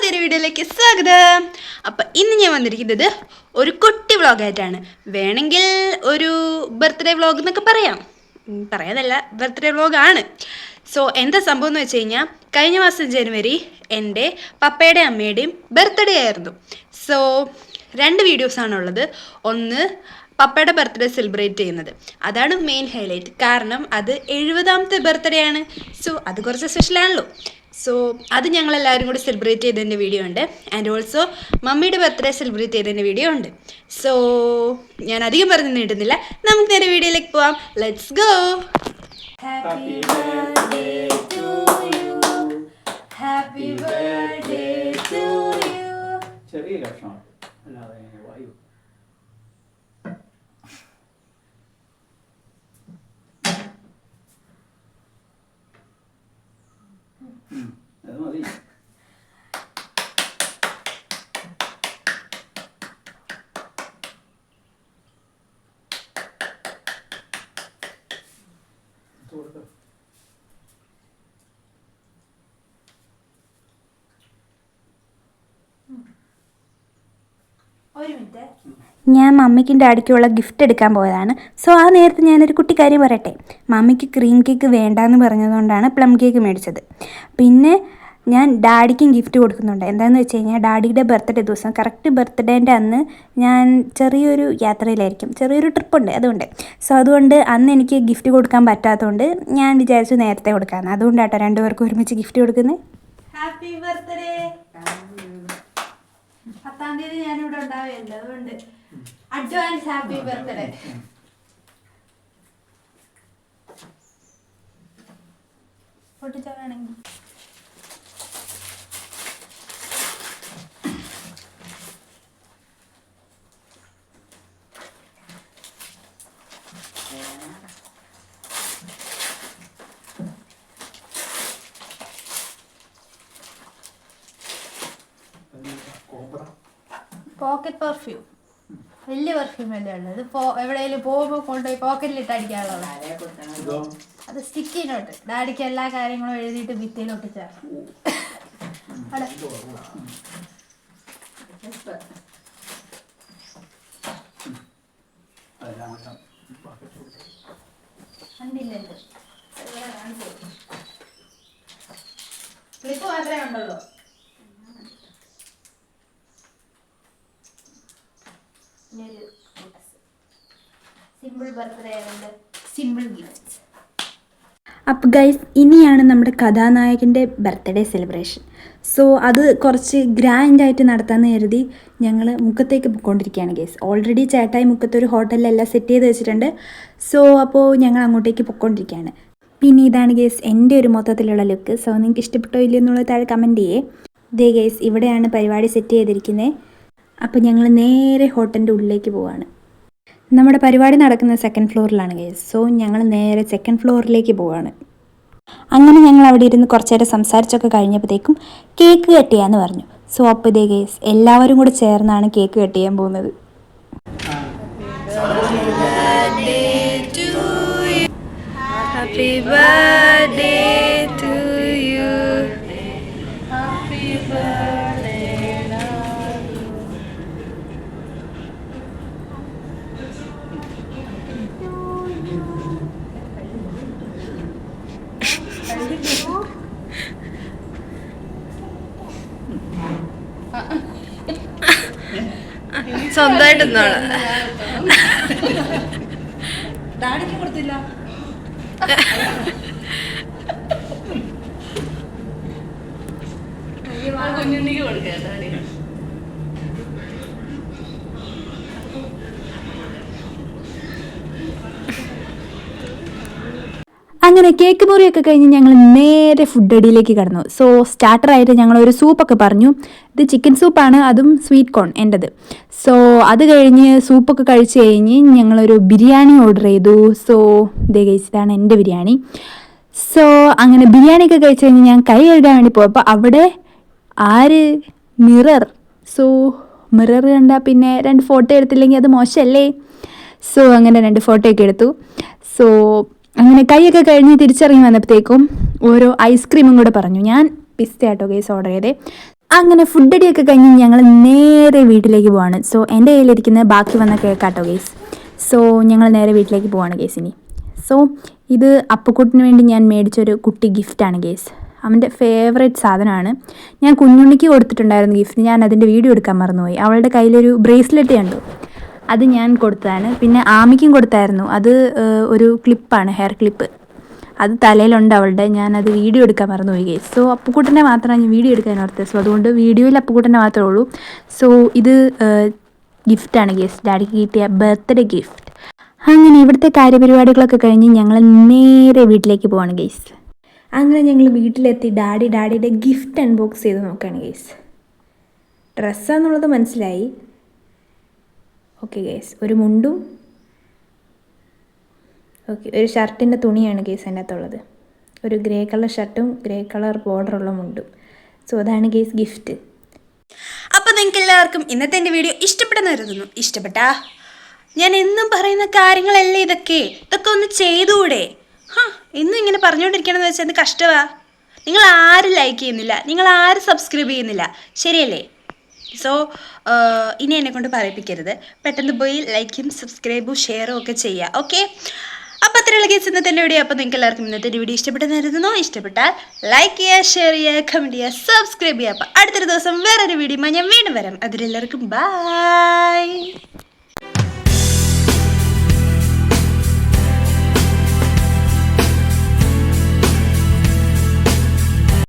പുതിയൊരു വീഡിയോയിലേക്ക് സ്വാഗതം. അപ്പം ഇന്ന് ഞാൻ വന്നിരിക്കുന്നത് ഒരു കുട്ടി വ്ളോഗായിട്ടാണ്. വേണമെങ്കിൽ ഒരു ബർത്ത്ഡേ വ്ളോഗ് എന്നൊക്കെ പറയാതല്ല, ബർത്ത്ഡേ വ്ളോഗാണ്. സോ എന്താ സംഭവം എന്ന് വെച്ച് കഴിഞ്ഞാൽ, കഴിഞ്ഞ മാസം ജനുവരി എൻ്റെ പപ്പയുടെയും അമ്മയുടെയും ബർത്ത്ഡേ ആയിരുന്നു. സോ 2 വീഡിയോസാണുള്ളത്. ഒന്ന് പപ്പയുടെ ബർത്ത്ഡേ സെലിബ്രേറ്റ് ചെയ്യുന്നത്, അതാണ് മെയിൻ ഹൈലൈറ്റ്. കാരണം അത് 70ാമത്തെ ബർത്ത്ഡേ ആണ്. സോ അത് കുറച്ച് സ്പെഷ്യലാണല്ലോ. സോ അത് ഞങ്ങളെല്ലാവരും കൂടി സെലിബ്രേറ്റ് ചെയ്തതിൻ്റെ വീഡിയോ ഉണ്ട്. ആൻഡ് ഓൾസോ മമ്മിയുടെ ബർത്ത്ഡേ സെലിബ്രേറ്റ് ചെയ്തതിൻ്റെ വീഡിയോ ഉണ്ട്. സോ ഞാൻ അധികം പറഞ്ഞ് നീട്ടുന്നില്ല, നമുക്ക് നേരെ വീഡിയോയിലേക്ക് പോവാം. Let's go. Happy birthday to you, happy birthday to you. ചെറിയ കഷ്ണം അല്ലാതെ വായു. അത് മതി. ഒരു മിനിറ്റ്, ഞാൻ മമ്മിക്കും ഡാഡിക്കുള്ള ഗിഫ്റ്റ് എടുക്കാൻ പോയതാണ്. സോ ആ നേരത്തെ ഞാനൊരു കുട്ടി കാര്യം പറയട്ടെ. മമ്മിക്ക് ക്രീം കേക്ക് വേണ്ടാന്ന് പറഞ്ഞതുകൊണ്ടാണ് പ്ലം കേക്ക് മേടിച്ചത്. പിന്നെ ഞാൻ ഡാഡിക്കും ഗിഫ്റ്റ് കൊടുക്കുന്നുണ്ട്. എന്താണെന്ന് വെച്ച് കഴിഞ്ഞാൽ, ഡാഡിയുടെ ബർത്ത്ഡേ ദിവസം കറക്റ്റ് ബർത്ത്ഡേൻ്റെ അന്ന് ഞാൻ ചെറിയൊരു യാത്രയിലായിരിക്കും, ചെറിയൊരു ട്രിപ്പുണ്ട് അതുകൊണ്ട്. സോ അതുകൊണ്ട് അന്ന് എനിക്ക് ഗിഫ്റ്റ് കൊടുക്കാൻ പറ്റാത്തതുകൊണ്ട് ഞാൻ വിചാരിച്ചു നേരത്തെ കൊടുക്കാമെന്ന്. അതുകൊണ്ടാട്ടോ 2 പേർക്കും ഒരുമിച്ച് ഗിഫ്റ്റ് കൊടുക്കുന്നത്. Happy birthday. 10ാം തീയതി ഞാനിവിടെ ഉണ്ടാവുകയല്ലോ, അതുകൊണ്ട് അഡ്വാൻസ് ഹാപ്പി ബർത്ത്ഡേ. പൊട്ടിച്ചാണെങ്കിൽ പോക്കറ്റ് പെർഫ്യൂം, വലിയ പെർഫ്യൂം അല്ലേ ഉള്ളത്. എവിടെയെങ്കിലും പോകുമ്പോൾ കൊണ്ടുപോയി പോക്കറ്റിലിട്ട് അടിക്കാനുള്ളത്. അത് സ്റ്റിക്കി നോട്ട്. ഡാഡിക്ക് എല്ലാ കാര്യങ്ങളും എഴുതിയിട്ട് ഭിത്തിയിൽ ഒട്ടിച്ചാൽ കണ്ടില്ലല്ലോ. ക്ലിപ്പ് മാത്രമേ ഉണ്ടല്ലോ. സിമ്പിൾ ബർത്ത്ഡേ ആയതുകൊണ്ട് സിമ്പിൾ ഗിഫ്റ്റ്സ്. അപ്പോൾ ഗൈസ്, ഇനിയാണ് നമ്മുടെ കഥാനായകൻ്റെ ബർത്ത്ഡേ സെലിബ്രേഷൻ. സോ അത് കുറച്ച് ഗ്രാൻഡായിട്ട് നടത്താമെന്ന് കരുതി ഞങ്ങൾ മുക്കത്തേക്ക് പോയിക്കൊണ്ടിരിക്കുകയാണ് ഗൈസ്. ഓൾറെഡി ചേട്ടായി മുക്കത്തൊരു ഹോട്ടലിലെല്ലാം സെറ്റ് ചെയ്ത് വെച്ചിട്ടുണ്ട്. സോ അപ്പോൾ ഞങ്ങൾ അങ്ങോട്ടേക്ക് പോയിക്കൊണ്ടിരിക്കുകയാണ്. പിന്നെ ഇതാണ് ഗൈസ് എൻ്റെ ഒരു മൊത്തത്തിലുള്ള ലുക്ക്. സോ നിങ്ങൾക്ക് ഇഷ്ടപ്പെട്ടോ ഇല്ലയോ എന്നുള്ളത് താഴെ കമൻറ്റ് ചെയ്യേ. ദേ ഗൈസ്, ഇവിടെയാണ് പരിപാടി സെറ്റ് ചെയ്തിരിക്കുന്നത്. അപ്പോൾ ഞങ്ങൾ നേരെ ഹോട്ടലിൻ്റെ ഉള്ളിലേക്ക് പോവാണ്. നമ്മുടെ പരിപാടി നടക്കുന്ന 2nd ഫ്ലോറിലാണ് ഗൈസ്. സോ ഞങ്ങൾ നേരെ 2nd ഫ്ലോറിലേക്ക് പോവാണ്. അങ്ങനെ ഞങ്ങൾ അവിടെ ഇരുന്ന് കുറച്ച് നേരം സംസാരിച്ചൊക്കെ കഴിഞ്ഞപ്പോഴത്തേക്കും കേക്ക് കട്ട് ചെയ്യാമെന്ന് പറഞ്ഞു. സോ അപ്പോൾ ഇതേ ഗൈസ്, എല്ലാവരും കൂടെ ചേർന്നാണ് കേക്ക് കട്ട് ചെയ്യാൻ പോകുന്നത്. Happy birthday to you, happy birthday. സ്വന്തമായിട്ട് ഡാഡിക്ക് കൊടുത്തില്ല. കുഞ്ഞുണ്ണിക്ക് കൊടുക്കാം. അങ്ങനെ കേക്ക് മുറിയൊക്കെ കഴിഞ്ഞ് ഞങ്ങൾ നേരെ ഫുഡ് അടിയിലേക്ക് കടന്നു. സോ സ്റ്റാർട്ടറായിട്ട് ഞങ്ങളൊരു സൂപ്പൊക്കെ പറഞ്ഞു. ഇത് ചിക്കൻ സൂപ്പാണ്, അതും സ്വീറ്റ് കോൺ എൻ്റെത്. സോ അത് കഴിഞ്ഞ് സൂപ്പൊക്കെ കഴിച്ച് കഴിഞ്ഞ് ഞങ്ങളൊരു ബിരിയാണി ഓർഡർ ചെയ്തു. സോ ഇതേ കഴിച്ചതാണ് എൻ്റെ ബിരിയാണി. സോ അങ്ങനെ ബിരിയാണിയൊക്കെ കഴിച്ച് കഴിഞ്ഞ് ഞാൻ കൈ കഴുകാൻ വേണ്ടി പോയപ്പോൾ അവിടെ മിറർ. സോ മിറർ കണ്ടാൽ പിന്നെ 2 ഫോട്ടോ എടുത്തില്ലെങ്കിൽ അത് മോശമല്ലേ. സോ അങ്ങനെ 2 ഫോട്ടോയൊക്കെ എടുത്തു. സോ അങ്ങനെ കൈയൊക്കെ കഴിഞ്ഞ് തിരിച്ചിറങ്ങി വന്നപ്പോഴത്തേക്കും ഓരോ ഐസ്ക്രീമും കൂടെ പറഞ്ഞു. ഞാൻ പിസ്ത ആട്ടോ ഗൈസ് ഓർഡർ ചെയ്തേ. അങ്ങനെ ഫുഡ് അടിയൊക്കെ കഴിഞ്ഞ് ഞങ്ങൾ നേരെ വീട്ടിലേക്ക് പോവാണ്. സോ എൻ്റെ കയ്യിലിരിക്കുന്ന ബാക്കി വന്ന കേക്കാട്ടോ ഗേസ്. സോ ഞങ്ങൾ നേരെ വീട്ടിലേക്ക് പോവാണ് ഗേസ് ഇനി. സോ ഇത് അപ്പുക്കുട്ടിന് വേണ്ടി ഞാൻ മേടിച്ചൊരു കുട്ടി ഗിഫ്റ്റാണ് ഗേസ്. അവൻ്റെ ഫേവറേറ്റ് സാധനമാണ്. ഞാൻ കുഞ്ഞുണ്ണിക്ക് കൊടുത്തിട്ടുണ്ടായിരുന്നു ഗിഫ്റ്റ്. ഞാൻ അതിൻ്റെ വീഡിയോ എടുക്കാൻ മറന്നുപോയി. അവളുടെ കയ്യിലൊരു ബ്രേസ്ലെറ്റ് കണ്ടു, അത് ഞാൻ കൊടുത്തതാണ്. പിന്നെ ആമിക്കും കൊടുത്തായിരുന്നു. അത് ഒരു ക്ലിപ്പാണ്, ഹെയർ ക്ലിപ്പ്. അത് തലയിലുണ്ട് അവളുടെ. ഞാനത് വീഡിയോ എടുക്കാൻ മറന്നുപോയി ഗേസ്. സോ അപ്പുക്കുട്ടനെ മാത്രമാണ് ഞാൻ വീഡിയോ എടുക്കാൻ ഓർത്തത്. സോ അതുകൊണ്ട് വീഡിയോയിൽ അപ്പുക്കുട്ടനെ മാത്രമേ ഉള്ളൂ. സോ ഇത് ഗിഫ്റ്റാണ് ഗേസ്, ഡാഡിക്ക് കിട്ടിയ ബർത്ത്ഡേ ഗിഫ്റ്റ്. അങ്ങനെ ഇവിടുത്തെ കാര്യപരിപാടികളൊക്കെ കഴിഞ്ഞ് ഞങ്ങൾ നേരെ വീട്ടിലേക്ക് പോവാണ് ഗേസ്. അങ്ങനെ ഞങ്ങൾ വീട്ടിലെത്തി ഡാഡിയുടെ ഗിഫ്റ്റ് അൺബോക്സ് ചെയ്ത് നോക്കുകയാണ് ഗേസ്. ഡ്രസ്സാന്നുള്ളത് മനസ്സിലായി. ഓക്കെ ഗേസ്, ഒരു മുണ്ടും ഓക്കെ ഒരു ഷർട്ടിൻ്റെ തുണിയാണ് ഗേസ് അതിൻ്റെ അകത്തുള്ളത്. ഒരു ഗ്രേ കളർ ഷർട്ടും ഗ്രേ കളർ ബോർഡറുള്ള മുണ്ടും. സോ അതാണ് ഗേസ് ഗിഫ്റ്റ്. അപ്പോൾ നിങ്ങൾക്ക് എല്ലാവർക്കും ഇന്നത്തെ എൻ്റെ വീഡിയോ ഇഷ്ടപ്പെടുന്ന കരുതുന്നു. ഇഷ്ടപ്പെട്ടാ ഞാൻ എന്നും പറയുന്ന കാര്യങ്ങളല്ലേ ഇതൊക്കെ ഒന്ന് ചെയ്തുകൂടെ? എന്നും ഇങ്ങനെ പറഞ്ഞുകൊണ്ടിരിക്കണമെന്ന് വെച്ചാൽ അത് കഷ്ടമാണ്. നിങ്ങൾ ആരും ലൈക്ക് ചെയ്യുന്നില്ല, നിങ്ങൾ ആരും സബ്സ്ക്രൈബ് ചെയ്യുന്നില്ല, ശരിയല്ലേ? സോ ഇനി എന്നെക്കൊണ്ട് പറയിപ്പിക്കരുത്. പെട്ടെന്ന് പോയി ലൈക്കും സബ്സ്ക്രൈബും ഷെയറും ഒക്കെ ചെയ്യുക. ഓക്കെ, അപ്പോൾ അത്രയുള്ള കേസ് ഇന്നത്തെ എൻ്റെ വീഡിയോ. അപ്പോൾ നിങ്ങൾക്ക് എല്ലാവർക്കും ഇന്നത്തെ വീഡിയോ ഇഷ്ടപ്പെട്ടെന്ന് കരുതുന്നു. ഇഷ്ടപ്പെട്ടാൽ ലൈക്ക് ചെയ്യുക, ഷെയർ ചെയ്യുക, കമൻറ്റ് ചെയ്യുക, സബ്സ്ക്രൈബ് ചെയ്യുക. അപ്പോൾ അടുത്തൊരു ദിവസം വേറൊരു വീഡിയോ ഞാൻ വീണ്ടും വരാം. അതിലെല്ലാവർക്കും ബൈ.